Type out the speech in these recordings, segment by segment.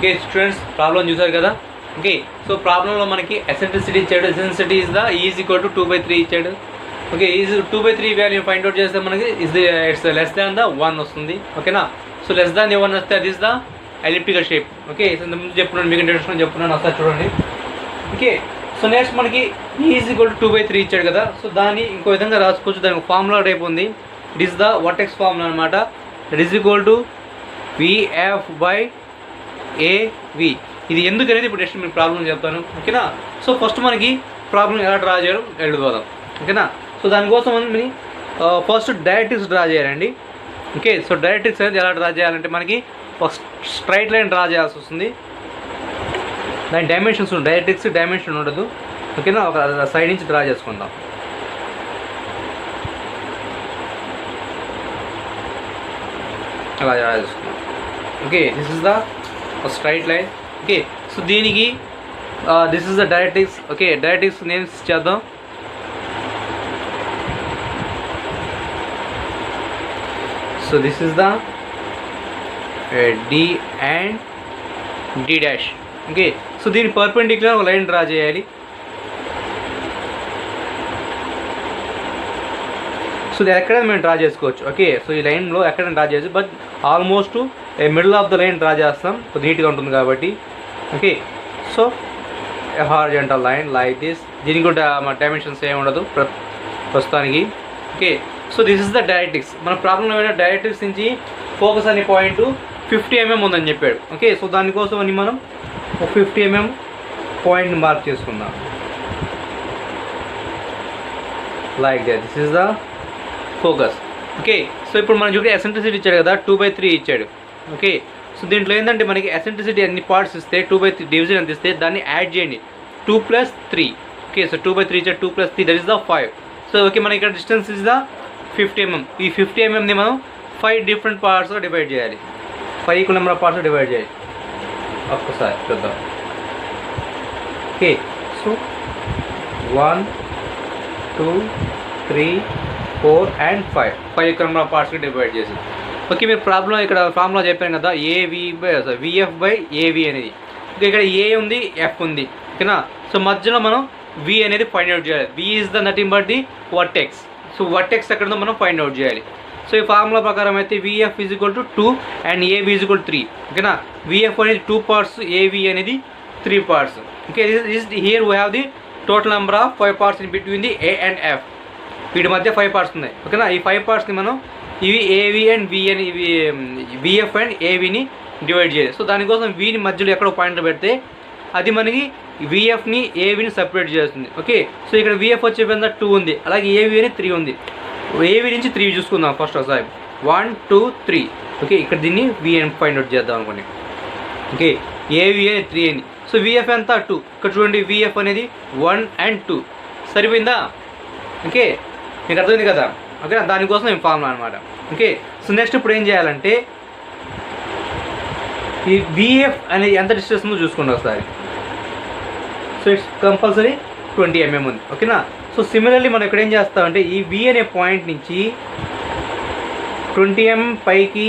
Okay students, problem చూసారు కదా. Okay, so ప్రాబ్లంలో మనకి ఎసెంట్రిసిటీ ఇచ్చాడు. Eccentricity is the is equal to 2/3 ఇచ్చాడు. Okay, is 2/3 value find out చేస్తే మనకి ఇట్స్ లెస్ దాన్ ద 1 వస్తుంది. ఓకేనా, సో లెస్ దాన్ ద 1 వస్తే అది is the elliptical shape. Okay, so ముందు చెప్పున్నాను, మీకు ఇంట్రొడక్షన్ చెప్పున్నాను, ఒకసారి చూడండి. ఓకే, సో నెక్స్ట్ మనకి ఈజ్ ఈక్వల్ టు 2/3 ఇచ్చాడు కదా. సో దాన్ని ఇంకో విధంగా రాసుకోవచ్చు. దానికి ఫార్ములా టైప్ ఉంది. It is the vertex formula అనమాట. It is equal to VF/AV. ఇది ఎందుకు అనేది ఇప్పుడు నెక్స్ట్ మీకు ప్రాబ్లం చెప్తాను. ఓకేనా, సో ఫస్ట్ మనకి ప్రాబ్లం ఎలా డ్రా చేయడం వెళ్ళిపోదాం. ఓకేనా, సో దానికోసం మనం ఫస్ట్ డైరెక్ట్రిక్స్ డ్రా చేయాలండి. ఓకే, సో డైరెక్ట్రిక్స్ అనేది ఎలా డ్రా చేయాలంటే మనకి ఫస్ట్ స్ట్రైట్ లైన్ డ్రా చేయాల్సి వస్తుంది. దాని డైమెన్షన్స్ ఉంటుంది. డైరెక్ట్రిక్స్ డైమెన్షన్ ఉండదు. ఓకేనా, ఒక సైడ్ నుంచి డ్రా చేసుకుందాం. అలా డ్రా చేసుకుందాం. Okay, this is the straight line. Okay, so దీనికి this is the directrix. Okay, directrix names చేద్దాం. So this is the D and D dash. Okay, so దీని పర్పెండిక్యులర్ ఒక లైన్ డ్రా చేయాలి. So ఇది ఎక్కడ మేము డ్రా చేసుకోవచ్చు. ఓకే, సో ఈ లైన్లో ఎక్కడ డ్రా చేయొచ్చు, but almost middle of the line draw చేస్తాం, నీట్గా ఉంటుంది కాబట్టి. Okay, so horizontal line like this. దీనికి కూడా మా డైమెన్షన్స్ ఏమి ఉండదు ప్రస్తుతానికి. Okay, so this is the directrix. మన ప్రాబ్లం ఏమైనా డైరెక్ట్రిక్స్ నుంచి ఫోకస్ అనే పాయింట్ 50 mm ఉందని చెప్పాడు. ఓకే, సో దానికోసం అని మనం 50 mm పాయింట్ని మార్క్ చేసుకుందాం like that. This is the focus. Okay, so ఇప్పుడు మనం చూస్తే ఎసెంట్రిసిటీ ఇచ్చాడు కదా, 2/3 ఇచ్చాడు. ఓకే, సో దీంట్లో ఏంటంటే మనకి ఎసెంట్రిసిటీ అన్ని పార్ట్స్ ఇస్తే 2/3 డివిజన్ ఎంత ఇస్తే దాన్ని యాడ్ చేయండి. 2 + 3. ఓకే, సో 2/3 ఇచ్చాడు, 2 + 3 that is the 5. So okay, మనకి ఇక్కడ డిస్టెన్స్ ఇస్ ద 50 mm. ఈ 50 mmని మనం 5 డిఫరెంట్ పార్ట్స్గా డివైడ్ చేయాలి. 5 equal number of parts divide చేయాలి. ఒక్కసారి చూద్దాం. Okay, so 1 2 3 4 and 5 equal number of పార్ట్స్కి డివైడ్ చేసి. ఓకే, మీరు ప్రాబ్లం ఇక్కడ ఫార్ములా చెప్పాను కదా, VF/AV అనేది. ఓకే, ఇక్కడ ఏ ఉంది, ఎఫ్ ఉంది. ఓకేనా, సో మధ్యలో మనం V అనేది ఫైండ్ అవుట్ చేయాలి. V is the nothing but the vertex. So vertex ఎక్కడుందో మనం ఫైండ్ అవుట్ చేయాలి. సో ఈ ఫార్ములా ప్రకారం అయితే VF = 2 and AV = 3. ఓకేనా, VF అనేది 2 parts, AV అనేది 3 parts. Okay, here we have the total number of 5 parts in between the A and F. వీటి మధ్య 5 parts ఉన్నాయి. ఓకేనా, ఈ 5 partsని మనం ఇవి AV and V అని ఇవి VF and AVని డివైడ్ చేయాలి. సో దానికోసం వీని మధ్యలో ఎక్కడో పాయింట్ పెడితే అది మనకి VFని AVని సపరేట్ చేస్తుంది. ఓకే, సో ఇక్కడ VF వచ్చే విధంగా 2 ఉంది, అలాగే AV అని 3 ఉంది. AV నుంచి 3 చూసుకుందాం ఫస్ట్ ఒకసారి. 1 2 3. ఓకే, ఇక్కడ దీన్ని V అని ఫైండ్ అవుట్ చేద్దాం అనుకోండి. ఓకే, AV అని 3 అని. సో VF ఎంత 2. ఇక్కడ చూడండి, VF అనేది 1 and 2. సరిపోయిందా? ఓకే, మీకు అర్థమైంది కదా. ఓకే, దానికోసం మేము ఫార్ములా అనమాట. ఓకే, సో నెక్స్ట్ ఇప్పుడు ఏం చేయాలంటే ఈ VF అనేది ఎంత డిస్టెన్స్ ఉందో చూసుకోండి ఒకసారి. సో ఇట్స్ కంపల్సరీ 20 mm ఉంది. ఓకేనా, సో సిమిలర్లీ మనం ఇక్కడ ఏం చేస్తామంటే ఈ V అనే పాయింట్ నుంచి 20 mm పైకి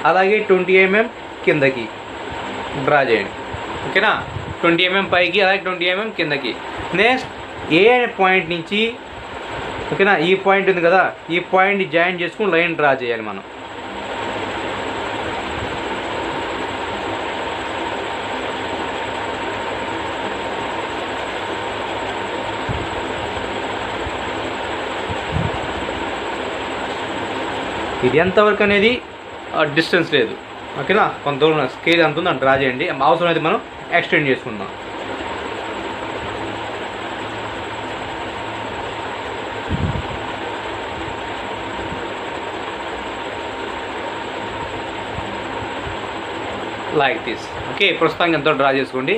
అలాగే 20 mm కిందకి డ్రా చేయండి. ఓకేనా, 20 mm పైకి అలాగే 20 mm కిందకి. నెక్స్ట్ ఏ అనే పాయింట్ నుంచి, ఓకేనా, ఈ పాయింట్ ఉంది కదా, ఈ పాయింట్ని జాయిన్ చేసుకుని లైన్ డ్రా చేయాలి మనం. ఇది ఎంతవరకు అనేది డిస్టెన్స్ లేదు. ఓకేనా, కొంత దూరం స్కేల్ ఎంత ఉందో డ్రా చేయండి. అవసరం అయితే మనం ఎక్స్టెండ్ చేసుకుందాం. Like this. ఓకే, ప్రస్తుతానికి ఎంత డ్రా చేసుకోండి.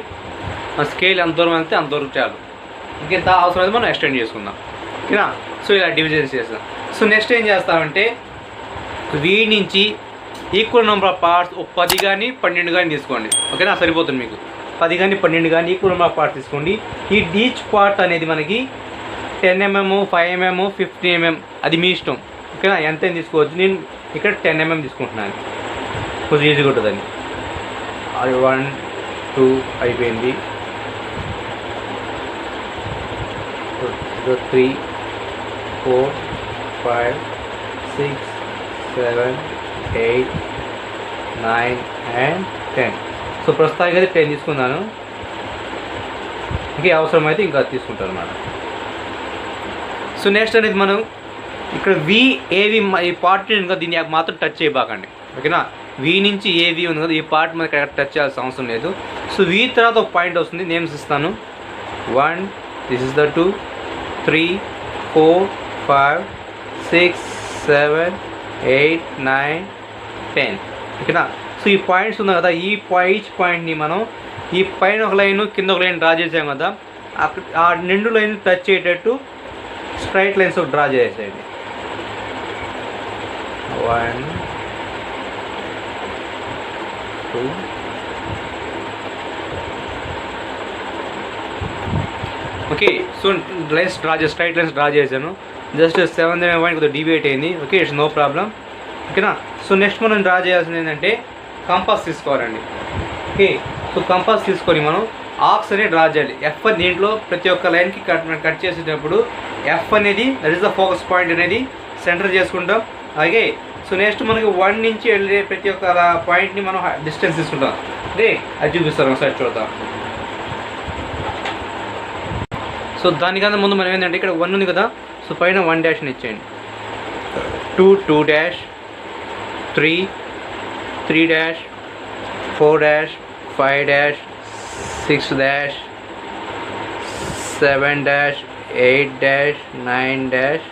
స్కేల్ ఎంత దూరం వెళ్తే అంత దూరం చాలు. ఇంకెంత అవసరం అయితే మనం ఎక్స్టెండ్ చేసుకుందాం. ఓకేనా, సో ఇలా డివిజన్స్ చేస్తాం. సో నెక్స్ట్ ఏం చేస్తామంటే V నుంచి ఈక్వల్ నెంబర్ ఆఫ్ పార్ట్స్ 10 కానీ 12 కానీ తీసుకోండి. ఓకేనా, సరిపోతుంది మీకు. 10 కానీ 12 కానీ ఈక్వల్ నెంబర్ ఆఫ్ పార్ట్స్ తీసుకోండి. ఈ ఈచ్ పార్ట్ అనేది మనకి 10 mm 5 mm 15 mm అది మీ ఇష్టం. ఓకేనా, ఎంత తీసుకోవచ్చు. నేను ఇక్కడ 10 mm తీసుకుంటున్నాను, కొంచెం ఈజీగా ఉంటుందని. అది 1 2 అయిపోయింది. 3 4 5 6 7 8 9 and 10. సో ప్రస్తుతానికి అయితే 10 తీసుకున్నాను. ఇంకే అవసరమైతే ఇంకా తీసుకుంటాను అన్నమాట. సో నెక్స్ట్ అనేది మనం ఇక్కడ ఏవి ఈ పార్ట్ ఇంకా దీన్ని మాత్రం టచ్ చేయబాకండి, ఓకేనా. వి నుంచి ఏవి ఉంది కదా, ఈ పార్ట్ మనకి ఇక్కడ టచ్ చేయాల్సిన అవసరం లేదు. సో వి తర్వాత ఒక పాయింట్ వస్తుంది, నేమ్స్ ఇస్తాను. 1 దిస్ ఇస్ ద 2 3 4 5 6 7 8 9 10, ఓకేనా. సో ఈ పాయింట్స్ ఉన్నాయి కదా, ఈచ్ పాయింట్ని మనం ఈ పైన ఒక లైన్ కింద ఒక లైన్ డ్రా చేసాం కదా, అక్కడ ఆ 2 లైన్ టచ్ అయ్యేటట్టు స్ట్రైట్ లైన్స్ డ్రా చేసేయండి. 1 2 ఓకే. సో లైన్స్ డ్రా చేసి స్ట్రైట్ లైన్స్ డ్రా చేశాను. జస్ట్ 7th పాయింట్ కొద్దిగా డివియేట్ అయింది, ఓకే. ఇట్స్ నో ప్రాబ్లం, ఓకేనా. సో నెక్స్ట్ మనం డ్రా చేయాల్సింది ఏంటంటే కంపాస్ తీసుకోవాలండి, ఓకే. సో కంపాస్ తీసుకొని మనం ఆర్క్స్ అనేది డ్రా చేయాలి. ఎఫ్ దీంట్లో ప్రతి ఒక్క లైన్కి కట్ చేసేటప్పుడు ఎఫ్ అనేది that is the focus point అనేది సెంటర్ చేసుకుంటాం. అలాగే సో నెక్స్ట్ మనకి 1 నుంచి వెళ్ళే ప్రతి ఒక్క పాయింట్ని మనం డిస్టెన్స్ తీసుకుంటాం. అదే అది చూపిస్తాను ఒకసారి చూద్దాం. సో దానికన్నా ముందు మనం ఏంటంటే ఇక్కడ 1 ఉంది కదా, సో పైన 1 డాష్ని ఇచ్చేయండి. 2 2 dash 3 3 dash 4 dash 5 dash 6 dash 7 dash 8 dash 9 dash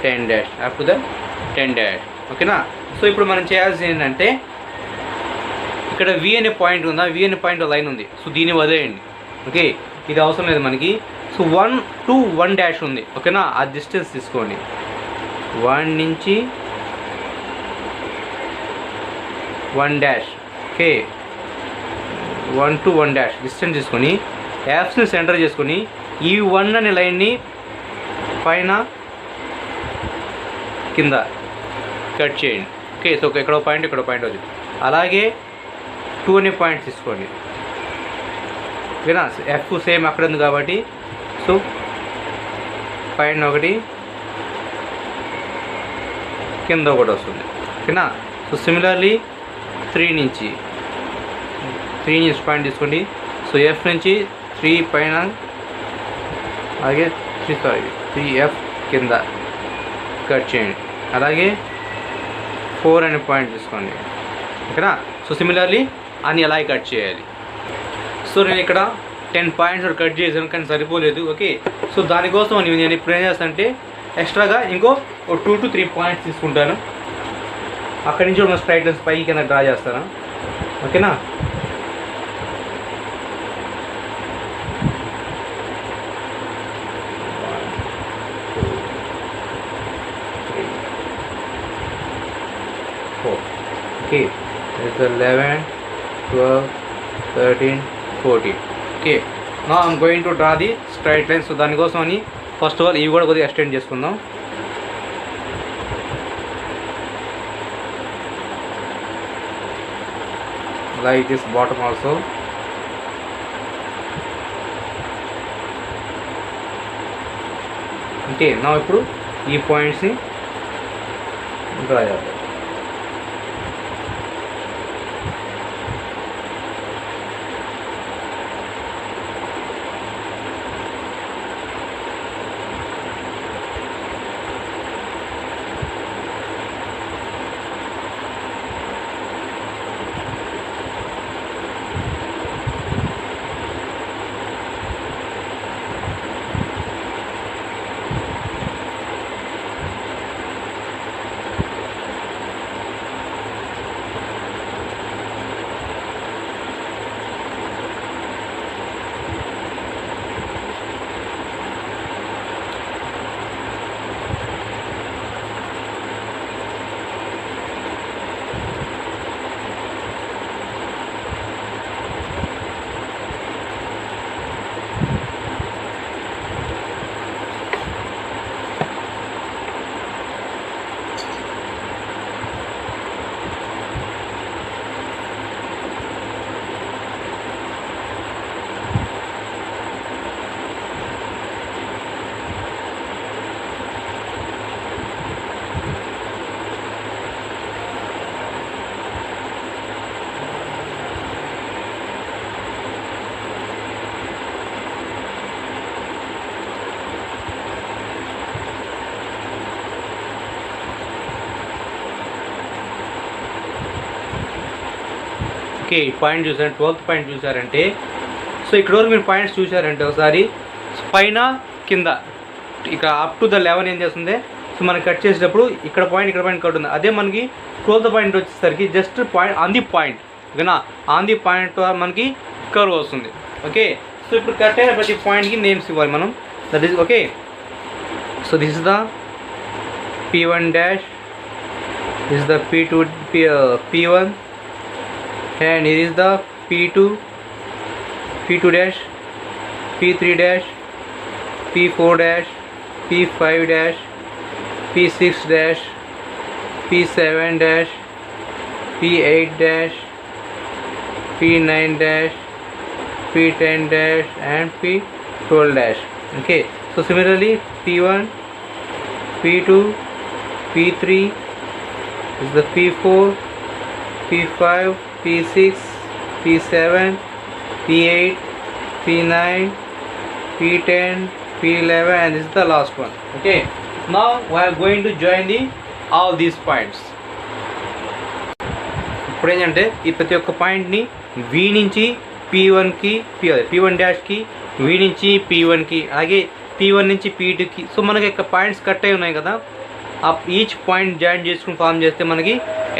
10 dash up to the 10 dash, ఓకేనా. సో ఇప్పుడు మనం చేయాల్సింది ఏంటంటే ఇక్కడ వి అనే పాయింట్ ఉందా, వి అనే పాయింట్ లైన్ ఉంది, సో దీన్ని వదిలేయండి, ఓకే. ఇది అవసరం లేదు మనకి. సో 1 to 1 డాష్ ఉంది, ఓకేనా. ఆ డిస్టెన్స్ తీసుకోండి. 1 నుంచి 1 dash, okay. 1 to 1 dash distance తీసుకొని యాప్స్ని సెంటర్ చేసుకొని ఈ 1 అనే లైన్ని పైన కింద కట్ చేయండి, ఓకే. సో ఇక్కడ పాయింట్ వచ్చింది. అలాగే 2 అనే పాయింట్ తీసుకోండి, ఓకేనా. ఎఫ్ సేమ్ అక్కడ ఉంది కాబట్టి సో పైన ఒకటి కింద ఒకటి వస్తుంది, ఓకేనా. సో సిమిలర్లీ 3 నుంచి పాయింట్ తీసుకోండి. సో ఎఫ్ నుంచి 3 పైన అలాగే 3F కింద కట్ చేయండి. అలాగే 4 అనే పాయింట్ తీసుకోండి, ఓకేనా. సో సిమిలర్లీ అని అలాగే కట్ చేయాలి. సో నేను ఇక్కడ 10 పాయింట్స్ కట్ చేశాను కానీ సరిపోలేదు, ఓకే. సో దానికోసం నేను ఇప్పుడు ఏం చేస్తాను అంటే ఎక్స్ట్రాగా ఇంకో 2 to 3 పాయింట్స్ తీసుకుంటాను. అక్కడి నుంచి ఒక స్ట్రైట్ లైన్స్ పైకి కింద డ్రా చేస్తాను, ఓకేనా. Okay, it's 11, 12, 13, 14. Okay, now I'm going to draw the straight line. So దానికోసం అని ఫస్ట్ ఆఫ్ ఆల్ ఇవి కూడా కొద్దిగా ఎక్స్టెండ్ చేసుకుందాం. Like this bottom also. Okay, now ఇప్పుడు ఈ పాయింట్స్ని డ్రా చేద్దాం. ఓకే, పాయింట్ చూసారు, 12th పాయింట్ చూసారంటే, సో ఇక్కడ వరకు మీరు పాయింట్స్ చూసారంటే ఒకసారి పైన కింద ఇక్కడ అప్ టు ద 11 ఏం చేస్తుంది, సో మనకి కట్ చేసేటప్పుడు ఇక్కడ పాయింట్ కట్ ఉంది. అదే మనకి 12th పాయింట్ వచ్చేసరికి just point on the point, ఓకేనా, ఆన్ ది పాయింట్ మనకి కర్వ్ వస్తుంది. ఓకే, సో ఇప్పుడు కట్ అయిన ప్రతి పాయింట్కి నేమ్స్ ఇవ్వాలి మనం. That is okay. So this is the P1 dash, this is the P2 P1, and here is the P2 dash, P3 dash, P4 dash, P5 dash, P6 dash, P7 dash, P8 dash, P9 dash, P10 dash, and P12 dash. Okay, so similarly P1, P2, P3 is the P4, P5, P6, P7, P8, P9, P10, P11, and this is the last one. Okay, now we are going to join all these points. ఇప్పుడు ఏంటంటే ఈ ప్రతి ఒక్క పాయింట్ని V నుంచి P1కి P1 డాష్కి, V నుంచి P1కి, అలాగే P1 నుంచి P2కి. సో మనకి ఇక్కడ పాయింట్స్ కట్ అయి ఉన్నాయి కదా, ఆ ఈచ్ పాయింట్ జాయిన్ చేసుకుని ఫామ్ చేస్తే మనకి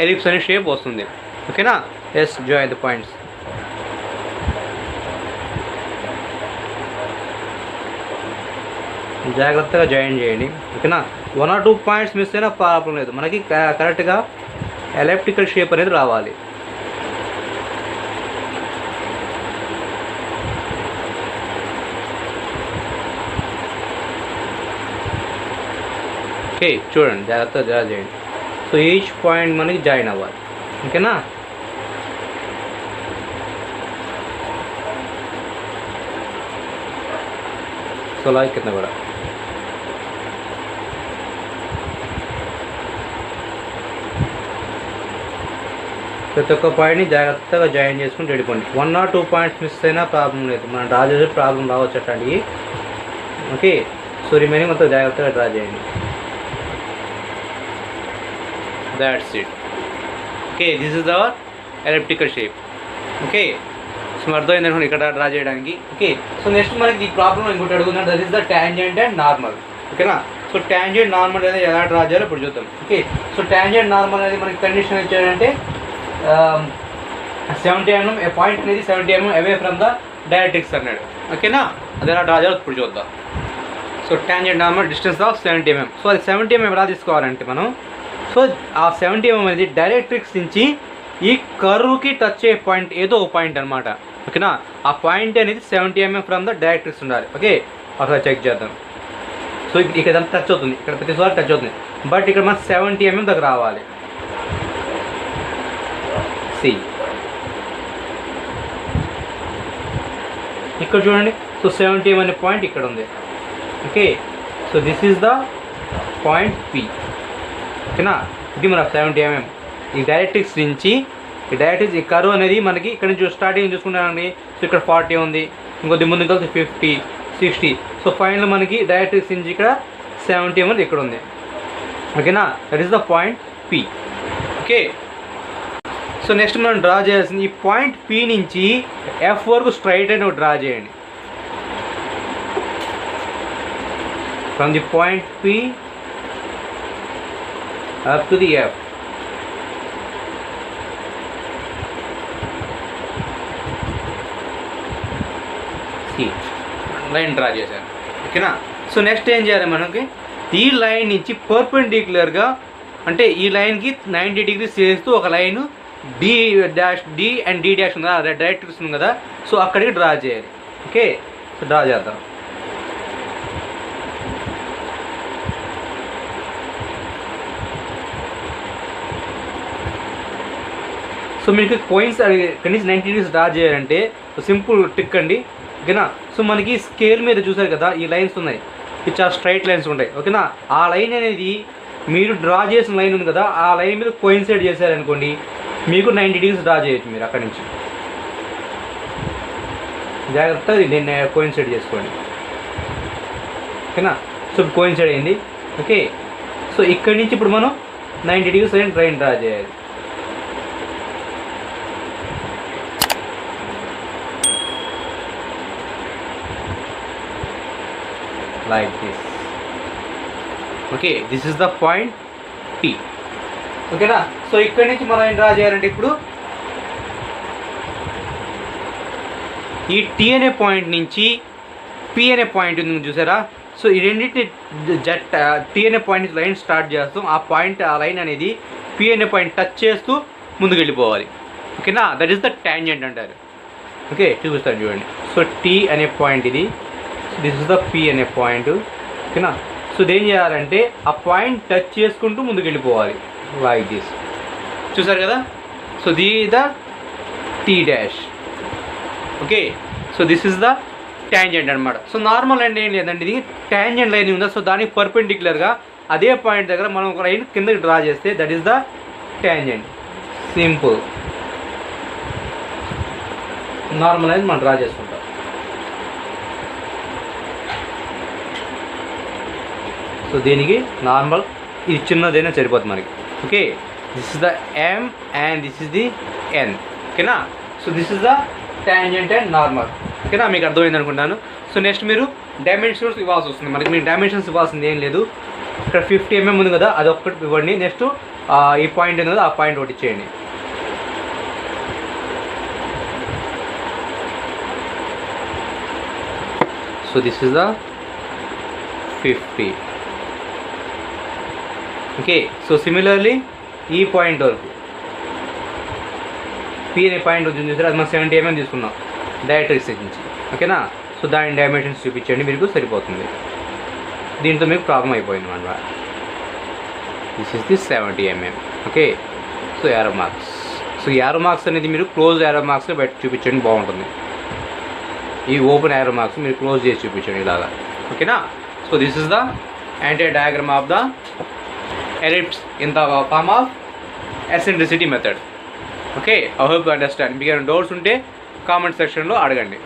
ఎలిప్స్ అనే షేప్ వస్తుంది. ఓకేనా, ఎస్, జాయిన్ ద పాయింట్స్. జాగ్రత్తగా జాయిన్ చేయండి. ఓకేనా, 1 or 2 పాయింట్స్ మిస్ అయినా ప్రాబ్లం లేదు, మనకి కరెక్ట్గా ఎలిప్టికల్ షేప్ అనేది రావాలి. ఓకే, చూడండి, జాగ్రత్తగా జాయిన్ చేయండి. సో ఈచ్ పాయింట్ మనకి జాయిన్ అవ్వాలి. ఓకేనా, సో అలా కింద కూడా ప్రతి ఒక్క పాయింట్ని జాగ్రత్తగా జాయిన్ చేసుకుని రెడీపోండి. 1 or 2 పాయింట్స్ మిస్ అయినా ప్రాబ్లం లేదు, మనం డ్రా చేసే ప్రాబ్లం రావచ్చు అట్లాంటివి. ఓకే, సో రిమైనింగ్ మొత్తం జాగ్రత్తగా డ్రా చేయండి. That's it. Okay, this is our elliptical shape. Okay, so అర్థమైంది అనుకోండి ఇక్కడ డ్రా చేయడానికి. ఓకే, సో నెక్స్ట్ మనకి ఈ ప్రాబ్లం ఇంకోటి అడుగుతున్నారు, that is the tangent and normal. ఓకేనా, సో టాంజెంట్ నార్మల్ అనేది ఎలా డ్రా చేయాలో ఇప్పుడు చూద్దాం. ఓకే, సో టాంజెంట్ నార్మల్ అనేది మనకి కండిషన్ ఇచ్చాడంటే 70 mm, ఏ పాయింట్ అనేది 70 mm away from the directrix అన్నాడు. ఓకేనా, అది ఎలా డ్రా చేయాలో ఇప్పుడు చూద్దాం. So tangent normal distance of 70 mm. So అది 70 mm ఎలా తీసుకోవాలంటే మనం, సో ఆ 70 mm అనేది డైరెక్ట్రిక్స్ నుంచి ఈ కర్వ్కి టచ్ అయ్యే పాయింట్ ఏదో ఒక పాయింట్ అనమాట. ఓకేనా, ఆ పాయింట్ అనేది 70 mm ఫ్రమ్ ద డైరెక్ట్రిక్స్ ఉండాలి. ఓకే, ఒకసారి చెక్ చేద్దాం. సో ఇక్కడ టచ్ అవుతుంది, ఇక్కడ ప్రతిసారి టచ్ అవుతుంది, బట్ ఇక్కడ మనం 70 mm దగ్గర రావాలి. సి ఇక్కడ చూడండి, సో 70 mm అనే పాయింట్ ఇక్కడ ఉంది. Okay, so this is the point P. ఓకేనా, ఇది మన 70 mm ఈ డైరెక్ట్రిక్స్ నుంచి, ఈ డైరెక్ట్రిక్స్ ఈ కర్వ్ అనేది మనకి ఇక్కడ నుంచి స్టార్టింగ్ చూసుకుంటామండి. సో ఇక్కడ 40 ఉంది, ఇంకొద్ది ముందు కలిసి 50, 60. సో ఫైనల్ మనకి డైరెక్ట్రిక్స్ నుంచి ఇక్కడ 70 mm ఇక్కడ ఉంది. ఓకేనా, that is the point P. Okay, so next మనం డ్రా చేయాల్సింది ఈ పాయింట్ P నుంచి F వరకు స్ట్రైట్ అని డ్రా చేయండి. From the point P up to the F. See, line draw చేశాను. ఓకేనా, సో నెక్స్ట్ ఏం చేయాలి మనకి, ఈ లైన్ నుంచి పర్పెండిక్యులర్గా అంటే ఈ లైన్కి 90 degrees చేస్తూ ఒక line D and D dash ఉంది కదా, డైరెక్ట్రిక్స్ ఉంది కదా, సో అక్కడికి డ్రా చేయాలి. ఓకే, సో డ్రా చేద్దాం. సో మీకు పాయింట్స్ కనీసం 90 degrees డ్రా చేయాలంటే సింపుల్ ట్రిక్ అండి. ఓకేనా, సో మనకి స్కేల్ మీద చూసారు కదా ఈ లైన్స్ ఉన్నాయి, ఇవి చాలా స్ట్రైట్ లైన్స్ ఉంటాయి. ఓకేనా, ఆ లైన్ అనేది మీరు డ్రా చేసిన లైన్ ఉంది కదా, ఆ లైన్ మీద కోయిన్సైడ్ చేశారనుకోండి, మీకు 90 degrees డ్రా చేయొచ్చు మీరు అక్కడి నుంచి. జాగ్రత్తగా నేను కోయిన్సైడ్ చేసుకోండి. ఓకేనా, సో కోయిన్సైడ్ అయింది. ఓకే, సో ఇక్కడి నుంచి ఇప్పుడు మనం 90 degrees లైన్ డ్రా చేయాలి. like this. Okay, this is the point P. ఓకేనా. సో ఇక్కడి నుంచి మనం ఏం డ్రా చేయాలంటే ఇప్పుడు ఈ T అనే పాయింట్ నుంచి P అనే పాయింట్ ఉంది చూసారా. సో ఈ రెండింటిని T అనే పాయింట్ నుంచి లైన్ స్టార్ట్ చేస్తాం. ఆ లైన్ అనేది P అనే పాయింట్ టచ్ చేస్తూ ముందుకు వెళ్ళిపోవాలి. ఓకేనా, దట్ ఈస్ ద ట్యాంజెంట్ అంటారు. ఓకే, చూపిస్తాను చూడండి. సో T అనే పాయింట్ ఇది, దిస్ ఇస్ ద P అనే పాయింట్. ఓకేనా. సో ఇదేం చేయాలంటే ఆ పాయింట్ టచ్ చేసుకుంటూ ముందుకు వెళ్ళిపోవాలి లైక్ దిస్. చూసారు కదా. So the T dash. Okay, so this is the tangent అనమాట. సో నార్మల్ లైన్ ఏం లేదండి, ఇది ట్యాంజెంట్ లైన్ ఉందా. సో దానికి పర్పెండిక్యులర్గా అదే పాయింట్ దగ్గర మనం ఒక లైన్ కిందకి డ్రా చేస్తే that is the tangent. Simple normal line మనం డ్రా చేసుకుంటాం. సో దీనికి నార్మల్ ఇది చిన్నదైనా సరిపోతుంది మనకి. Okay, this is the M and this is the N. ఓకేనా. So this is the tangent and normal. ఓకేనా, మీకు అర్థమైంది అనుకుంటాను. సో నెక్స్ట్ మీరు డైమెన్షన్స్ ఇవ్వాల్సి వస్తుంది. మనకి మీకు డైమెన్షన్స్ ఇవ్వాల్సింది ఏం లేదు. ఇక్కడ 50 mm ఉంది కదా, అది ఒక్కటి ఇవ్వండి. నెక్స్ట్ ఈ పాయింట్ ఉంది కదా, ఆ పాయింట్ ఒకటి ఇచ్చేయండి. So this is the 50. Okay, so similarly ఈ పాయింట్ వరకు P అనే పాయింట్ వచ్చింది చూసారు, అది మనం 70 mm తీసుకున్నాం డైరెక్ట్రిక్స్ నుంచి. ఓకేనా. సో దాని డైమెన్షన్స్ చూపించండి, మీకు సరిపోతుంది. దీంతో మీకు ప్రాబ్లం అయిపోయింది అనమాట. This is the 70 mm. Okay, so arrow marks. So arrow marks అనేది మీరు క్లోజ్ యారో మార్క్స్ బయట చూపించండి, బాగుంటుంది. ఈ ఓపెన్ యారో మార్క్స్ మీరు క్లోజ్ చేసి చూపించండి ఇలాగా. ఓకేనా. So this is the anti diagram of the ellipse in the form of eccentricity method. Okay, I hope you understand. మీకు ఏమైనా డౌట్స్ ఉంటే కామెంట్ సెక్షన్లో అడగండి.